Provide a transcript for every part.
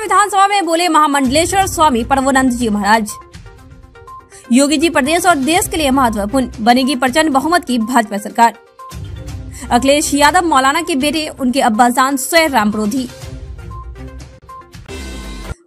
विधानसभा में बोले महामंडलेश्वर स्वामी परमानंद जी महाराज। योगी जी प्रदेश और देश के लिए महत्वपूर्ण, बनेगी प्रचंड बहुमत की भाजपा सरकार। अखिलेश यादव मौलाना के बेटे, उनके अब्बाजान स्वयं राम विरोधी।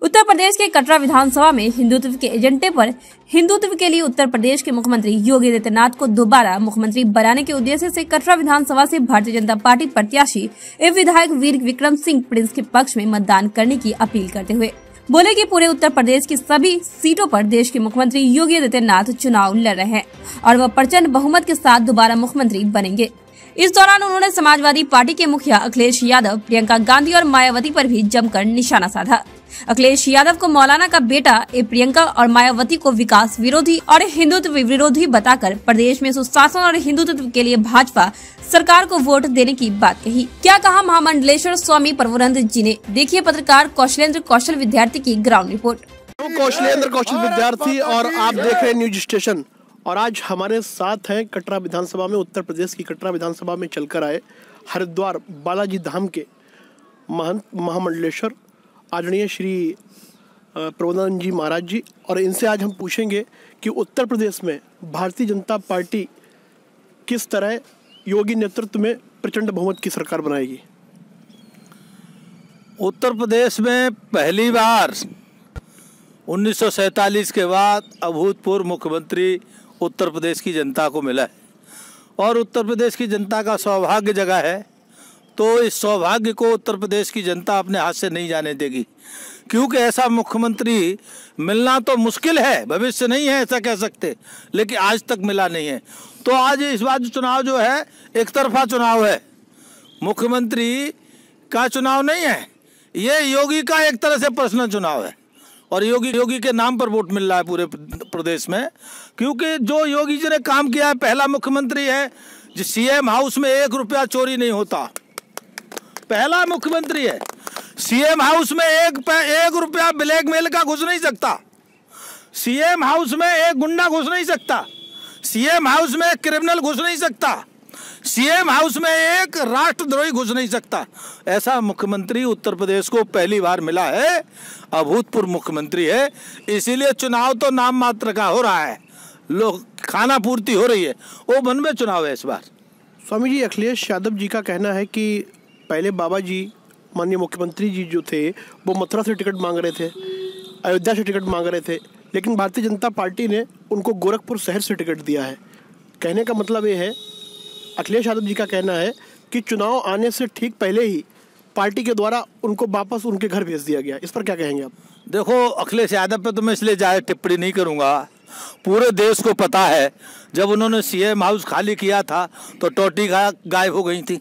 उत्तर प्रदेश के कटरा विधानसभा में हिंदुत्व के एजेंडे पर हिंदुत्व के लिए उत्तर प्रदेश के मुख्यमंत्री योगी आदित्यनाथ को दोबारा मुख्यमंत्री बनाने के उद्देश्य से कटरा विधानसभा से भारतीय जनता पार्टी प्रत्याशी एवं विधायक वीर विक्रम सिंह प्रिंस के पक्ष में मतदान करने की अपील करते हुए बोले कि पूरे उत्तर प्रदेश की सभी सीटों पर देश के मुख्यमंत्री योगी आदित्यनाथ चुनाव लड़ रहे हैं और वह प्रचंड बहुमत के साथ दोबारा मुख्यमंत्री बनेंगे। इस दौरान उन्होंने समाजवादी पार्टी के मुखिया अखिलेश यादव, प्रियंका गांधी और मायावती पर भी जमकर निशाना साधा। अखिलेश यादव को मौलाना का बेटा, प्रियंका और मायावती को विकास विरोधी और हिंदुत्व विरोधी बताकर प्रदेश में सुशासन और हिंदुत्व के लिए भाजपा सरकार को वोट देने की बात कही। क्या कहा महामंडलेश्वर स्वामी परमानंद जी ने, देखिए पत्रकार कौशलेंद्र कौशल विद्यार्थी की ग्राउंड रिपोर्ट। कौशलेंद्र कौशल विद्यार्थी और आप देख रहे हैं न्यूज स्टेशन। और आज हमारे साथ हैं कटरा विधानसभा में, उत्तर प्रदेश की कटरा विधानसभा में चलकर आए हरिद्वार बालाजी धाम के महंत महामंडलेश्वर आदरणीय श्री परमानंद जी महाराज जी। और इनसे आज हम पूछेंगे कि उत्तर प्रदेश में भारतीय जनता पार्टी किस तरह योगी नेतृत्व में प्रचंड बहुमत की सरकार बनाएगी। उत्तर प्रदेश में पहली बार 1947 के बाद अभूतपूर्व मुख्यमंत्री उत्तर प्रदेश की जनता को मिला है और उत्तर प्रदेश की जनता का सौभाग्य जगह है, तो इस सौभाग्य को उत्तर प्रदेश की जनता अपने हाथ से नहीं जाने देगी, क्योंकि ऐसा मुख्यमंत्री मिलना तो मुश्किल है, भविष्य नहीं है ऐसा कह सकते, लेकिन आज तक मिला नहीं है। तो आज इस बार चुनाव जो है एक तरफा चुनाव है, मुख्यमंत्री का चुनाव नहीं है, ये योगी का एक तरह से पर्सनल चुनाव है और योगी के नाम पर वोट मिल रहा है पूरे प्रदेश में, क्योंकि जो योगी जी ने काम किया है, पहला मुख्यमंत्री है जो सीएम हाउस में 1 रुपया चोरी नहीं होता, पहला मुख्यमंत्री है। सीएम हाउस में एक रुपया ब्लैकमेल का घुस नहीं सकता, सीएम हाउस में एक गुंडा घुस नहीं सकता, सीएम हाउस में एक क्रिमिनल घुस नहीं सकता, सीएम हाउस में एक राष्ट्रद्रोही घुस नहीं सकता। ऐसा मुख्यमंत्री उत्तर प्रदेश को पहली बार मिला है, अभूतपूर्व मुख्यमंत्री है, इसीलिए चुनाव तो नाम मात्र का हो रहा है, लोग खाना पूर्ति हो रही है, वो बनवे चुनाव है इस बार। स्वामी जी, अखिलेश यादव जी का कहना है कि पहले बाबा जी माननीय मुख्यमंत्री जी जो थे वो मथुरा से टिकट मांग रहे थे, अयोध्या से टिकट मांग रहे थे, लेकिन भारतीय जनता पार्टी ने उनको गोरखपुर शहर से टिकट दिया है। कहने का मतलब ये है, अखिलेश यादव जी का कहना है कि चुनाव आने से ठीक पहले ही पार्टी के द्वारा उनको वापस उनके घर भेज दिया गया। इस पर क्या कहेंगे आप? देखो, अखिलेश यादव पे तो मैं इसलिए ज़्यादा टिप्पणी नहीं करूँगा, पूरे देश को पता है जब उन्होंने सीएम हाउस खाली किया था तो टोटी गायब हो गई थी,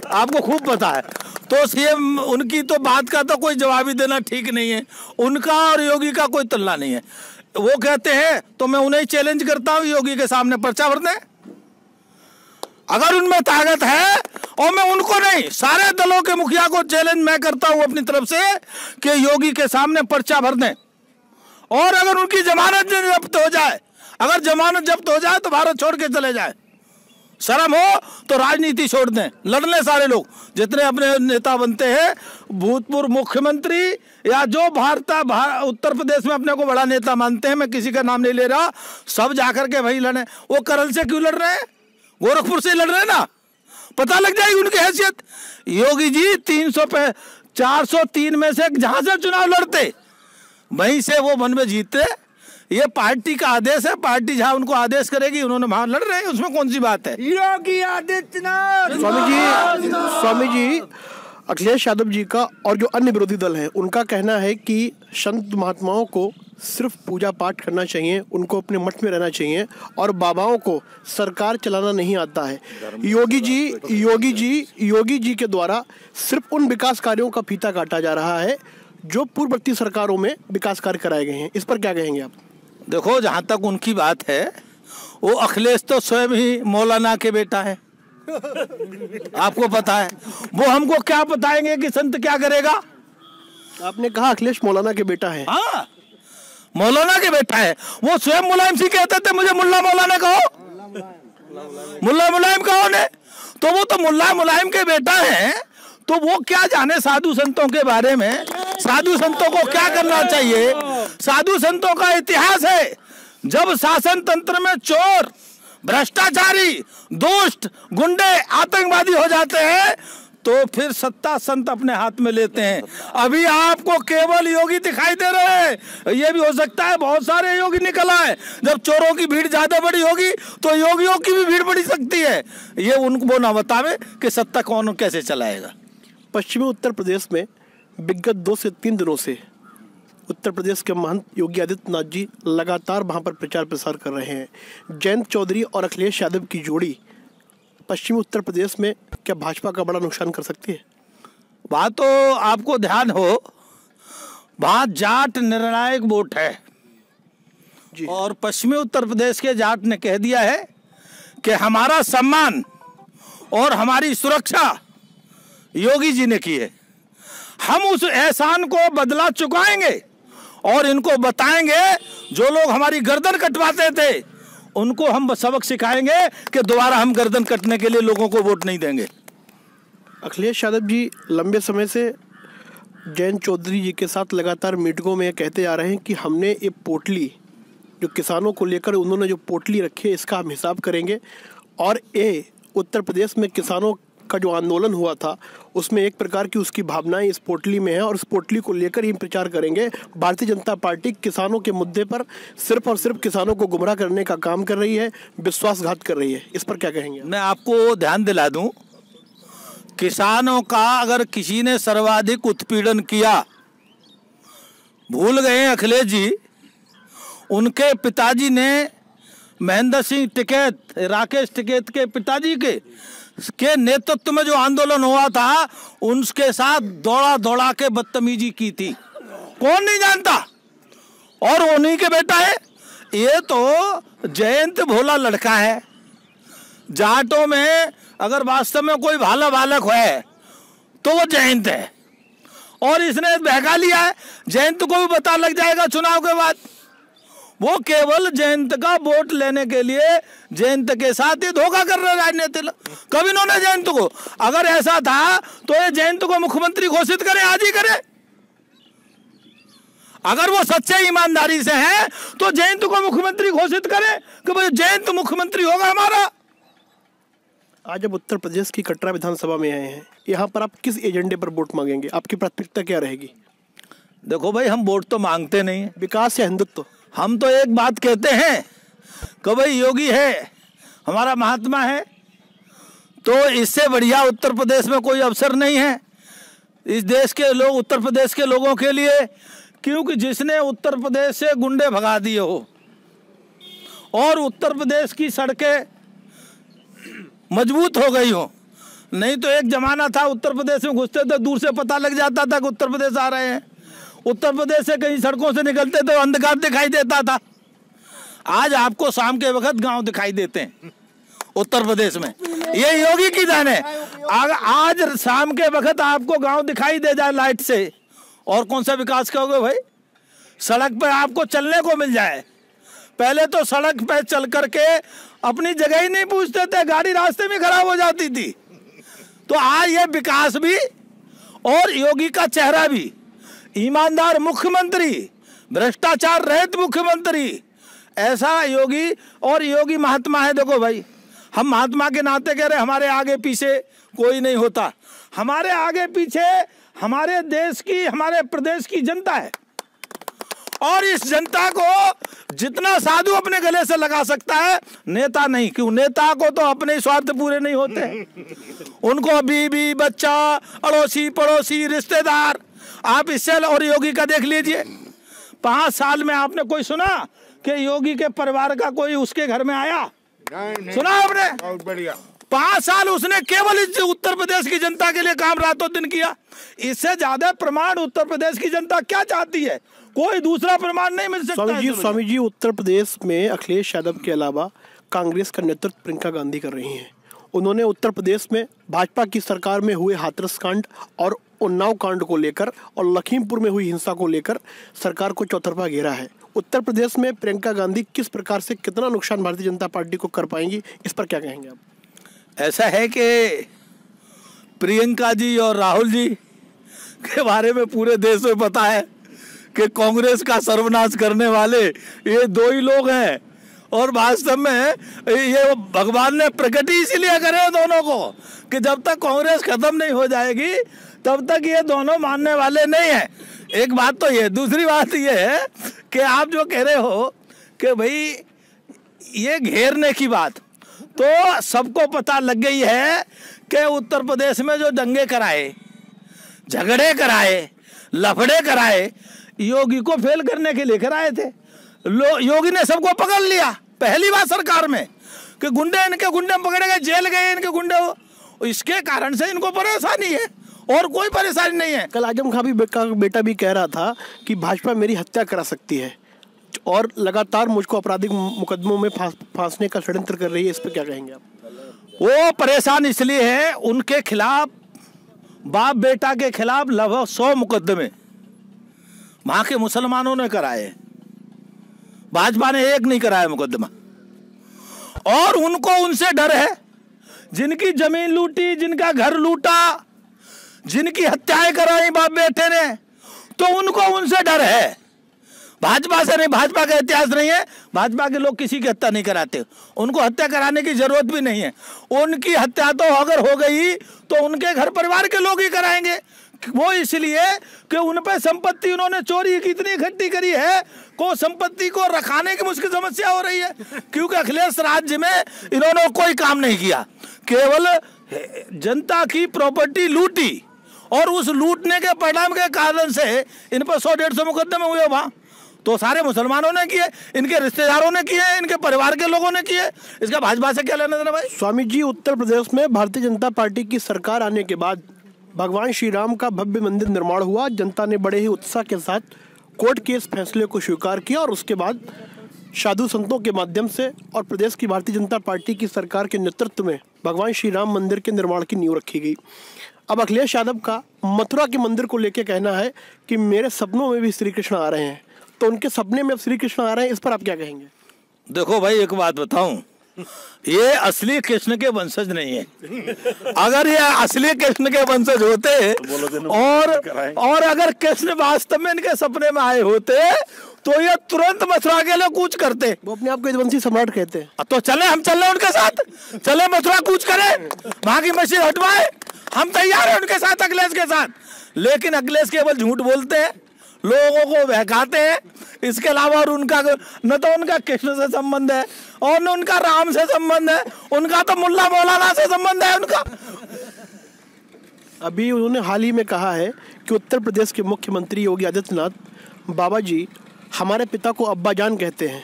आपको खूब पता है। तो सीएम उनकी तो बात का तो कोई जवाब ही देना ठीक नहीं है, उनका और योगी का कोई तुलना नहीं है। वो कहते हैं तो मैं उन्हें चैलेंज करता हूँ, योगी के सामने पर्चा भर दें, अगर उनमें ताकत है, और मैं उनको नहीं सारे दलों के मुखिया को चैलेंज मैं करता हूं अपनी तरफ से कि योगी के सामने पर्चा भर दें, और अगर उनकी जमानत जब्त हो जाए, अगर जमानत जब्त हो जाए तो भारत छोड़ के चले जाए, शर्म हो तो राजनीति छोड़ दें, लड़ने सारे लोग जितने अपने नेता बनते हैं, भूतपूर्व मुख्यमंत्री या जो उत्तर प्रदेश में अपने को बड़ा नेता मानते हैं, मैं किसी का नाम नहीं ले रहा, सब जाकर के भाई लड़े। वो करल से क्यों लड़ रहे हैं? गोरखपुर से लड़ रहे हैं ना, पता लग जाएगी उनकी हैसियत। योगी जी 403 में से जहां से चुनाव लड़ते वहीं से वो वन में जीतते, ये पार्टी का आदेश है, पार्टी जहां उनको आदेश करेगी उन्होंने वहां लड़ रहे हैं, उसमें कौन सी बात है। योगी आदित्यनाथ। स्वामी जी अखिलेश यादव जी का और जो अन्य विरोधी दल हैं उनका कहना है कि संत महात्माओं को सिर्फ पूजा पाठ करना चाहिए, उनको अपने मठ में रहना चाहिए और बाबाओं को सरकार चलाना नहीं आता है। योगी जी के द्वारा सिर्फ उन विकास कार्यों का फीता काटा जा रहा है जो पूर्ववर्ती सरकारों में विकास कार्य कराए गए हैं। इस पर क्या कहेंगे आप? देखो, जहाँ तक उनकी बात है, वो अखिलेश तो स्वयं ही मौलाना के बेटा है, आपको पता है, वो हमको क्या बताएंगे कि संत क्या करेगा। आपने कहा अखिलेश मौलाना के बेटा है। हाँ, मौलाना के बेटा है, वो स्वयं मुलायम सिंह कहते थे मुझे मुल्ला मौलाना कहो, मुल्ला मुलायम कहो ने, तो वो तो मुल्ला मुलायम के बेटा है, तो वो क्या जाने साधु संतों के बारे में, साधु संतों को क्या करना चाहिए। साधु संतों का इतिहास है, जब शासन तंत्र में चोर, भ्रष्टाचारी, दुष्ट, गुंडे, आतंकवादी हो जाते हैं तो फिर सत्ता संत अपने हाथ में लेते हैं। अभी आपको केवल योगी दिखाई दे रहे हैं, ये भी हो सकता है बहुत सारे योगी निकल आए। जब चोरों की भीड़ ज्यादा बड़ी होगी तो योगियों की भी भीड़ बढ़ी सकती है। ये उनको वो ना बतावे कि सत्ता कौन कैसे चलाएगा। पश्चिमी उत्तर प्रदेश में विगत 2 से 3 दिनों से उत्तर प्रदेश के महंत योगी आदित्यनाथ जी लगातार वहां पर प्रचार प्रसार कर रहे हैं। जयंत चौधरी और अखिलेश यादव की जोड़ी पश्चिमी उत्तर प्रदेश में क्या भाजपा का बड़ा नुकसान कर सकती है? वहाँ तो आपको ध्यान हो, वहाँ जाट निर्णायक वोट है जी। और पश्चिमी उत्तर प्रदेश के जाट ने कह दिया है कि हमारा सम्मान और हमारी सुरक्षा योगी जी ने की है। हम उस एहसान को बदला चुकाएंगे और इनको बताएंगे, जो लोग हमारी गर्दन कटवाते थे उनको हम सबक सिखाएंगे कि दोबारा हम गर्दन कटने के लिए लोगों को वोट नहीं देंगे। अखिलेश यादव जी लंबे समय से जयंत चौधरी जी के साथ लगातार मीटिंगों में कहते आ रहे हैं कि हमने ये पोटली, जो किसानों को लेकर उन्होंने जो पोटली रखी है, इसका हम हिसाब करेंगे और ये उत्तर प्रदेश में किसानों का जो आंदोलन हुआ था उसमें एक प्रकार की उसकी भावनाएं इस पोटली में है और इस पोटली को लेकर ही प्रचार करेंगे। भारतीय जनता पार्टी किसानों के मुद्दे पर सिर्फ और सिर्फ किसानों को गुमराह करने का काम कर रही है, विश्वासघात कर रही है। इस पर क्या कहेंगे? मैं आपको ध्यान दिला दूं, किसानों का अगर किसी ने सर्वाधिक उत्पीड़न किया, भूल गए अखिलेश जी, उनके पिताजी ने महेंद्र सिंह टिकैत, राकेश टिकैत के पिताजी के नेतृत्व में जो आंदोलन हुआ था उनके साथ दौड़ा दौड़ा के बदतमीजी की थी। कौन नहीं जानता, और उन्हीं के बेटा है। ये तो जयंत भोला लड़का है। जाटों में अगर वास्तव में कोई भाला बालक है तो वो जयंत है, और इसने बहका लिया है। जयंत को भी पता लग जाएगा चुनाव के बाद। वो केवल जयंत का वोट लेने के लिए जयंत के साथ ही धोखा कर रहे राजनीति। कभी इन्होंने जयंत को, अगर ऐसा था तो ये जयंत को मुख्यमंत्री घोषित करें, आज ही करें। अगर वो सच्चे ईमानदारी से हैं तो जयंत को मुख्यमंत्री घोषित करें कि भाई जयंत मुख्यमंत्री होगा हमारा। आज जब उत्तर प्रदेश की कटरा विधानसभा में आए हैं, यहाँ पर आप किस एजेंडे पर वोट मांगेंगे? आपकी प्राथमिकता क्या रहेगी? देखो भाई, हम वोट तो मांगते नहीं, विकास या हिंदुत्व। हम तो एक बात कहते हैं कि भाई योगी है, हमारा महात्मा है, तो इससे बढ़िया उत्तर प्रदेश में कोई अवसर नहीं है इस देश के लोग, उत्तर प्रदेश के लोगों के लिए। क्योंकि जिसने उत्तर प्रदेश से गुंडे भगा दिए हो और उत्तर प्रदेश की सड़कें मजबूत हो गई हो। नहीं तो एक जमाना था उत्तर प्रदेश में घुसते थे, दूर से पता लग जाता था कि उत्तर प्रदेश आ रहे हैं। उत्तर प्रदेश से कहीं सड़कों से निकलते तो अंधकार दिखाई देता था। आज आपको शाम के वक्त गांव दिखाई देते हैं उत्तर प्रदेश में। ये योगी की देन है। आज शाम के वक्त आपको गांव दिखाई दे जाए लाइट से, और कौन सा विकास करोगे भाई? सड़क पर आपको चलने को मिल जाए। पहले तो सड़क पर चल करके अपनी जगह ही नहीं पूछते थे, गाड़ी रास्ते में खराब हो जाती थी। तो आज ये विकास भी और योगी का चेहरा भी, ईमानदार मुख्यमंत्री, भ्रष्टाचार रहित मुख्यमंत्री, ऐसा योगी। और योगी महात्मा है। देखो भाई, हम महात्मा के नाते कह रहे, हमारे आगे पीछे कोई नहीं होता। हमारे आगे पीछे हमारे देश की, हमारे प्रदेश की जनता है, और इस जनता को जितना साधु अपने गले से लगा सकता है, नेता नहीं। क्यों? नेता को तो अपने स्वार्थ पूरे नहीं होते, उनको बीवी, बच्चा, अड़ोसी पड़ोसी, रिश्तेदार। आप इससे और योगी का देख लीजिए, 5 साल में आपने कोई सुना कि योगी के परिवार का कोई उसके घर में आया? सुना आपने? बहुत बढ़िया। 5 साल उसने केवल इस उत्तर प्रदेश की जनता के लिए काम रातों दिन किया। इससे ज्यादा प्रमाण उत्तर प्रदेश की जनता क्या चाहती है? कोई दूसरा प्रमाण नहीं मिल सकता। स्वामी जी, उत्तर प्रदेश में अखिलेश यादव के अलावा कांग्रेस का नेतृत्व प्रियंका गांधी कर रही हैं। उन्होंने उत्तर प्रदेश में भाजपा की सरकार में हुए हाथरस कांड और उन्नाव कांड को लेकर और लखीमपुर में हुई हिंसा को लेकर सरकार को चौतरफा घेरा है। उत्तर प्रदेश में प्रियंका गांधी किस प्रकार से कितना नुकसान भारतीय जनता पार्टी को कर पाएंगी, इस पर क्या कहेंगे आप? ऐसा है कि प्रियंका जी और राहुल जी के बारे में पूरे देश में पता है कि कांग्रेस का सर्वनाश करने वाले ये दो ही लोग हैं। और वास्तव में ये भगवान ने प्रकट ही इसलिए करे दोनों को कि जब तक कांग्रेस खत्म नहीं हो जाएगी तब तक ये दोनों मानने वाले नहीं हैं। एक बात तो ये, दूसरी बात ये है कि आप जो कह रहे हो कि भाई ये घेरने की बात, तो सबको पता लग गई है कि उत्तर प्रदेश में जो दंगे कराए, झगड़े कराए, लफड़े कराए, योगी को फेल करने के लिए कराए थे। योगी ने सबको पकड़ लिया पहली बार सरकार में कि गुंडे इनके गुंडे पकड़े गए, जेल गए इनके गुंडे। इसके कारण से इनको परेशानी है और कोई परेशानी नहीं है। कल आजम खान का बेटा भी कह रहा था कि भाजपा मेरी हत्या करा सकती है और लगातार मुझको आपराधिक मुकदमों में फांसने का षड्यंत्र कर रही है। इस पर क्या कहेंगे आप? वो परेशान इसलिए है, उनके खिलाफ, बाप बेटा के खिलाफ लगभग 100 मुकदमे वहां के मुसलमानों ने कराए, भाजपा ने एक नहीं कराया मुकदमा। और उनको उनसे डर है, जिनकी जमीन लूटी, जिनका घर लूटा, जिनकी हत्याएं कराई बाप बेटे ने, तो उनको उनसे डर है। भाजपा से नहीं, भाजपा का इतिहास नहीं है, भाजपा के लोग किसी की हत्या नहीं कराते, उनको हत्या कराने की जरूरत भी नहीं है। उनकी हत्या तो अगर हो गई तो उनके घर परिवार के लोग ही कराएंगे। वो इसलिए कि उन पे संपत्ति उन्होंने चोरी कितनी इकट्ठी करी है, को संपत्ति को रखाने की मुश्किल समस्या हो रही है, क्योंकि अखिलेश राज्य में इन्होंने कोई काम नहीं किया, केवल जनता की प्रॉपर्टी लूटी और उस लूटने के परिणाम के कारण से इन पर 100-150 मुकदमे हुए वहां। तो सारे मुसलमानों ने किए, इनके रिश्तेदारों ने किए, इनके परिवार के लोगों ने किए। इसका भाजपा से क्या लेना देना भाई? स्वामी जी, उत्तर प्रदेश में भारतीय जनता पार्टी की सरकार आने के बाद भगवान श्री राम का भव्य मंदिर निर्माण हुआ। जनता ने बड़े ही उत्साह के साथ कोर्ट के इस फैसले को स्वीकार किया और उसके बाद साधु संतों के माध्यम से और प्रदेश की भारतीय जनता पार्टी की सरकार के नेतृत्व में भगवान श्री राम मंदिर के निर्माण की नींव रखी गई। अब अखिलेश यादव का मथुरा के मंदिर को लेकर कहना है कि मेरे सपनों में भी श्री कृष्ण आ रहे हैं, तो उनके सपने में अब श्री कृष्ण आ रहे हैं, इस पर आप क्या कहेंगे? देखो भाई, एक बात बताऊं, ये असली कृष्ण के वंशज नहीं है। अगर ये असली कृष्ण के वंशज होते और अगर कृष्ण वास्तव में इनके सपने में आए होते तो ये तुरंत मथुरा के लिए कूच करते। वो अपने आप को यदुवंशी सम्राट कहते हैं। तो चले, हम चल रहे उनके साथ, चले मथुरा कूच करें, वहां की मस्जिद हटवाए, हम तैयार हैं उनके साथ, अखिलेश के साथ। लेकिन अखिलेश केवल झूठ बोलते हैं, लोगों को बहकाते हैं। इसके अलावा और उनका न तो उनका कृष्ण से संबंध है और न उनका राम से संबंध है, उनका तो मुल्ला मौलाना से संबंध है उनका। अभी उन्होंने हाल ही में कहा है कि उत्तर प्रदेश के मुख्यमंत्री योगी आदित्यनाथ बाबा जी हमारे पिता को अब्बा जान कहते हैं।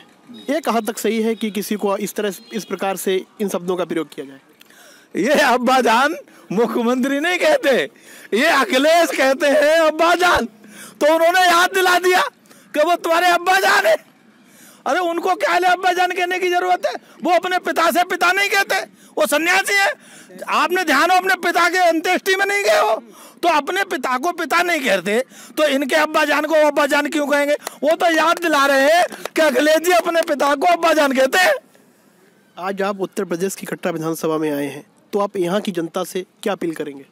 ये कहाँ तक सही है कि किसी को इस प्रकार से इन शब्दों का प्रयोग किया जाए? ये अब्बा जान मुख्यमंत्री नहीं कहते, ये अखिलेश कहते हैं अब्बा जान। तो उन्होंने याद दिला दिया कि वो तुम्हारे अब्बा जान है। अरे उनको क्या है अब्बा जान कहने की जरूरत है? वो अपने पिता से पिता नहीं कहते, वो सन्यासी है। आपने ध्यान हो, अपने पिता के अंत्येष्टि में नहीं गए हो तो अपने पिता को पिता नहीं कहते, तो इनके अब्बा जान को अब्बा जान क्यों कहेंगे? वो तो याद दिला रहे हैं कि अखिलेश जी अपने पिता को अब्बा जान कहते हैं। आज आप उत्तर प्रदेश की कटरा विधानसभा में आए हैं, तो आप यहाँ की जनता से क्या अपील करेंगे?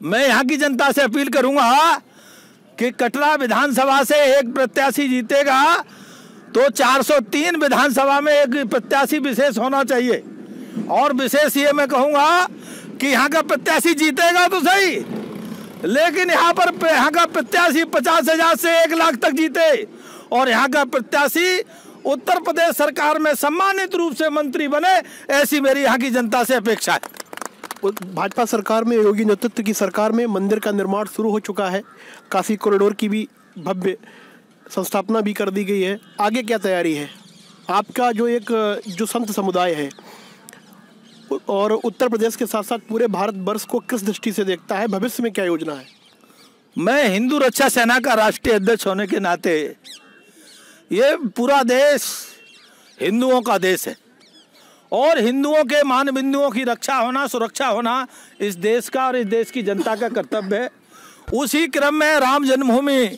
मैं यहाँ की जनता से अपील करूंगा कि कटरा विधानसभा से एक प्रत्याशी जीतेगा तो 403 विधानसभा में एक प्रत्याशी विशेष होना चाहिए। और विशेष ये मैं कहूँगा कि यहाँ का प्रत्याशी जीतेगा तो सही, लेकिन यहाँ का प्रत्याशी 50,000 से 1 लाख तक जीते और यहाँ का प्रत्याशी उत्तर प्रदेश सरकार में सम्मानित रूप से मंत्री बने, ऐसी मेरी यहाँ की जनता से अपेक्षा है। भाजपा सरकार में, योगी नेतृत्व की सरकार में मंदिर का निर्माण शुरू हो चुका है, काशी कॉरिडोर की भी भव्य संस्थापना भी कर दी गई है। आगे क्या तैयारी है आपका? जो संत समुदाय है और उत्तर प्रदेश के साथ साथ पूरे भारतवर्ष को किस दृष्टि से देखता है? भविष्य में क्या योजना है? मैं हिंदू रक्षा सेना का राष्ट्रीय अध्यक्ष होने के नाते, ये पूरा देश हिंदुओं का देश है और हिंदुओं के मान बिंदुओं की रक्षा होना, सुरक्षा होना इस देश का और इस देश की जनता का कर्तव्य है। उसी क्रम में राम जन्मभूमि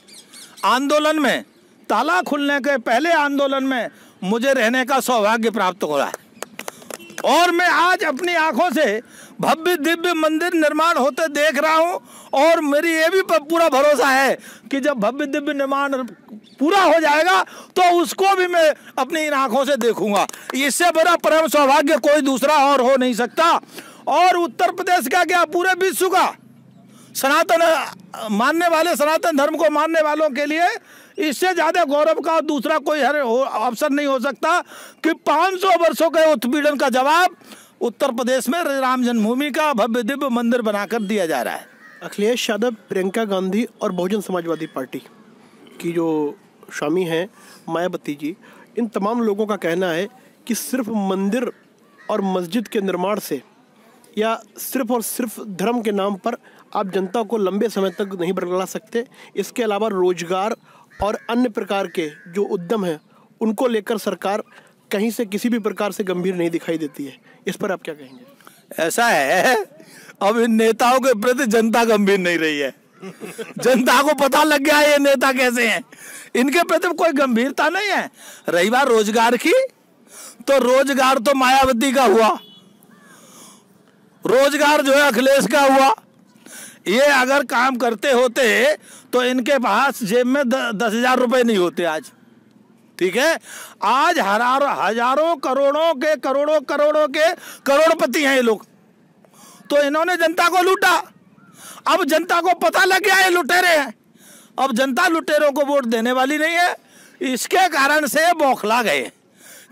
आंदोलन में, ताला खुलने के पहले आंदोलन में मुझे रहने का सौभाग्य प्राप्त हो रहा है और मैं आज अपनी आंखों से भव्य दिव्य मंदिर निर्माण होते देख रहा हूं, और मेरी ये भी पूरा भरोसा है कि जब भव्य दिव्य निर्माण पूरा हो जाएगा तो उसको भी मैं अपनी इन आंखों से देखूंगा। इससे बड़ा परम सौभाग्य कोई दूसरा और हो नहीं सकता। और उत्तर प्रदेश का क्या, पूरे विश्व का सनातन मानने वाले, सनातन धर्म को मानने वालों के लिए इससे ज्यादा गौरव का दूसरा कोई अवसर नहीं हो सकता कि 500 वर्षों के उत्पीड़न का जवाब उत्तर प्रदेश में राम जन्मभूमि का भव्य दिव्य मंदिर बनाकर दिया जा रहा है। अखिलेश यादव, प्रियंका गांधी और बहुजन समाजवादी पार्टी की जो स्वामी हैं मायावती जी, इन तमाम लोगों का कहना है कि सिर्फ मंदिर और मस्जिद के निर्माण से या सिर्फ और सिर्फ धर्म के नाम पर आप जनता को लंबे समय तक नहीं बरगला सकते। इसके अलावा रोजगार और अन्य प्रकार के जो उद्यम हैं उनको लेकर सरकार कहीं से किसी भी प्रकार से गंभीर नहीं दिखाई देती है। इस पर आप क्या कहेंगे? ऐसा है, अब इन नेताओं के प्रति जनता गंभीर नहीं रही है। जनता को पता लग गया ये नेता कैसे हैं, इनके प्रति कोई गंभीरता नहीं है। रही बात रोजगार की, तो रोजगार तो मायावती का हुआ, रोजगार जो है अखिलेश का हुआ। ये अगर काम करते होते तो इनके पास जेब में 10,000 रुपए नहीं होते आज, ठीक है। आज हजारों करोड़ों के करोड़पति हैं ये लोग, तो इन्होंने जनता को लूटा। अब जनता को पता लग गया ये लुटेरे हैं, अब जनता लुटेरों को वोट देने वाली नहीं है। इसके कारण से बौखला गए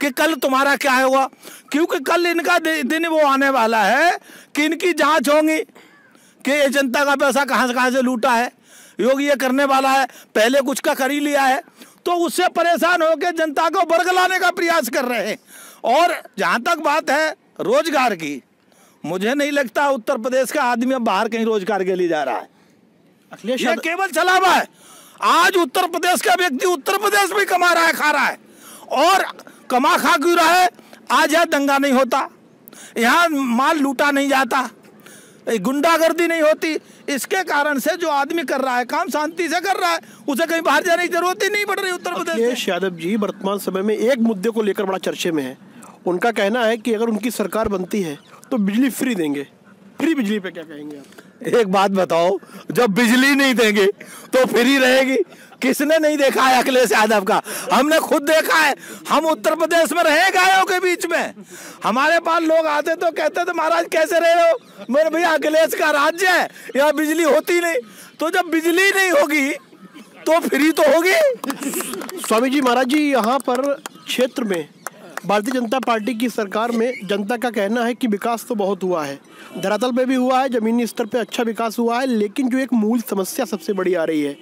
कि कल तुम्हारा क्या होगा, क्योंकि कल इनका दिन वो आने वाला है कि इनकी जांच होगी कि ये जनता का पैसा कहाँ से लूटा है। योगी ये करने वाला है, पहले कुछ का कर ही लिया है, तो उससे परेशान होकर जनता को बरगलाने का प्रयास कर रहे हैं। और जहाँ तक बात है रोजगार की, मुझे नहीं लगता उत्तर प्रदेश का आदमी अब बाहर कहीं रोजगार के लिए जा रहा है। अखिलेश ये केवल छलावा है। आज उत्तर प्रदेश का व्यक्ति उत्तर प्रदेश में कमा रहा है, खा रहा है, और कमा खा क्यों रहा है। आज यहाँ दंगा नहीं होता, यहाँ माल लूटा नहीं जाता, गुंडागर्दी नहीं होती। इसके कारण से जो आदमी कर रहा है काम शांति से कर रहा है, उसे कहीं बाहर जाने की जरूरत ही नहीं पड़ रही उत्तर प्रदेश में। अखिलेश यादव जी वर्तमान समय में एक मुद्दे को लेकर बड़ा चर्चे में है। उनका कहना है कि अगर उनकी सरकार बनती है तो बिजली फ्री देंगे। फ्री बिजली पे क्या कहेंगे आप? एक बात बताओ, जब बिजली नहीं देंगे तो फ्री रहेगी? किसने नहीं देखा है अखिलेश यादव का? हमने खुद देखा है। हम उत्तर प्रदेश में रहे गायों के बीच में, हमारे पास लोग आते तो कहते थे महाराज कैसे रह रहे हो, मेरे भैया अखिलेश का राज्य है, यहाँ बिजली होती नहीं। तो जब बिजली नहीं होगी तो फ्री तो होगी। स्वामी जी महाराज जी, यहाँ पर क्षेत्र में भारतीय जनता पार्टी की सरकार में जनता का कहना है कि विकास तो बहुत हुआ है, धरातल पे भी हुआ है, जमीनी स्तर पे अच्छा विकास हुआ है, लेकिन जो एक मूल समस्या सबसे बड़ी आ रही है,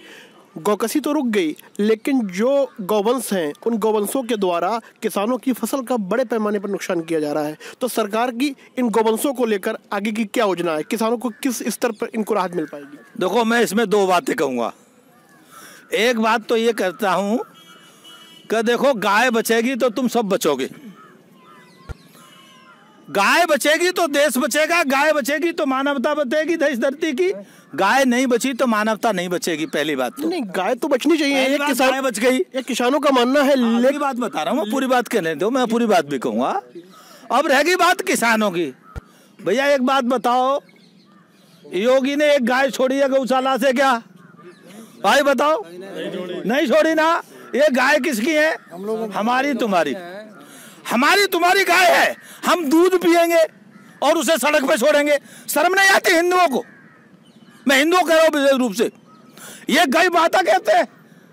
गौकसी तो रुक गई, लेकिन जो गौवंश हैं उन गौवंशों के द्वारा किसानों की फसल का बड़े पैमाने पर नुकसान किया जा रहा है। तो सरकार की इन गौवंशों को लेकर आगे की क्या योजना है? किसानों को किस स्तर पर इनको राहत मिल पाएगी? देखो, मैं इसमें दो बातें कहूँगा। एक बात तो ये कहता हूँ कि देखो, गाय बचेगी तो तुम सब बचोगे, गाय बचेगी तो देश बचेगा, गाय बचेगी तो मानवता बचेगी देश धरती की, गाय नहीं बची तो मानवता नहीं बचेगी। पहली बात तो नहीं, गाय तो बचनी चाहिए। एक किसान गाय बच गई, एक किसानों का मानना है। लेकिन बात बता रहा हूँ, पूरी बात कहने दो, मैं पूरी बात भी कहूँगा। अब रहेगी बात किसानों की। भैया एक बात बताओ, योगी ने एक गाय छोड़ी है गौशाला से क्या? भाई बताओ, नहीं छोड़ी ना। ये गाय किसकी है? हमारी तुम्हारी, हमारी तुम्हारी गाय है। हम दूध पिएंगे और उसे सड़क पे छोड़ेंगे? शर्म नहीं आती हिंदुओं को? मैं हिंदुओं कह रहा हूँ विशेष रूप से। ये गाय माता कहते हैं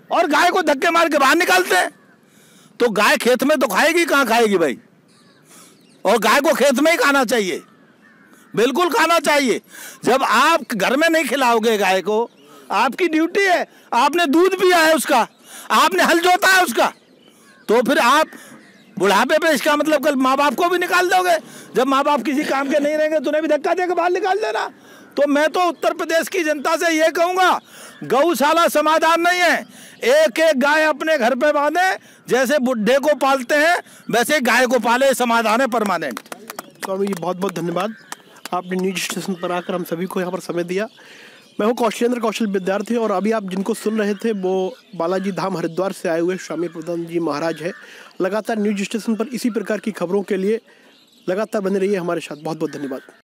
और गाय को धक्के मार के बाहर निकालते हैं। तो गाय खेत में तो खाएगी, कहाँ खाएगी भाई? और गाय को खेत में ही खाना चाहिए, बिल्कुल खाना चाहिए। जब आप घर में नहीं खिलाओगे गाय को, आपकी ड्यूटी है, आपने दूध पिया है उसका, आपने हल जोता है उसका, तो फिर आप बुढ़ापे पे इसका मतलब कल माँ बाप को भी निकाल दोगे। जब माँ बाप किसी काम के नहीं रहेंगे तो उन्हें भी धक्का देकर बाहर निकाल देना। तो मैं तो उत्तर प्रदेश की जनता से ये कहूँगा, गौशाला समाधान नहीं है। एक एक गाय अपने घर पे बांधे, जैसे बुढ़े को पालते हैं वैसे गाय को पाले, समाधान है परमानेंट। स्वामी जी बहुत बहुत धन्यवाद, आपने न्यूज स्टेशन पर आकर हम सभी को यहाँ पर समय दिया। मैं हूँ कौशल विद्यार्थी और अभी आप जिनको सुन रहे थे वो बालाजी धाम हरिद्वार से आए हुए स्वामी प्रदान जी महाराज है। लगातार न्यूज स्टेशन पर इसी प्रकार की खबरों के लिए लगातार बने रहिए हमारे साथ। बहुत बहुत धन्यवाद।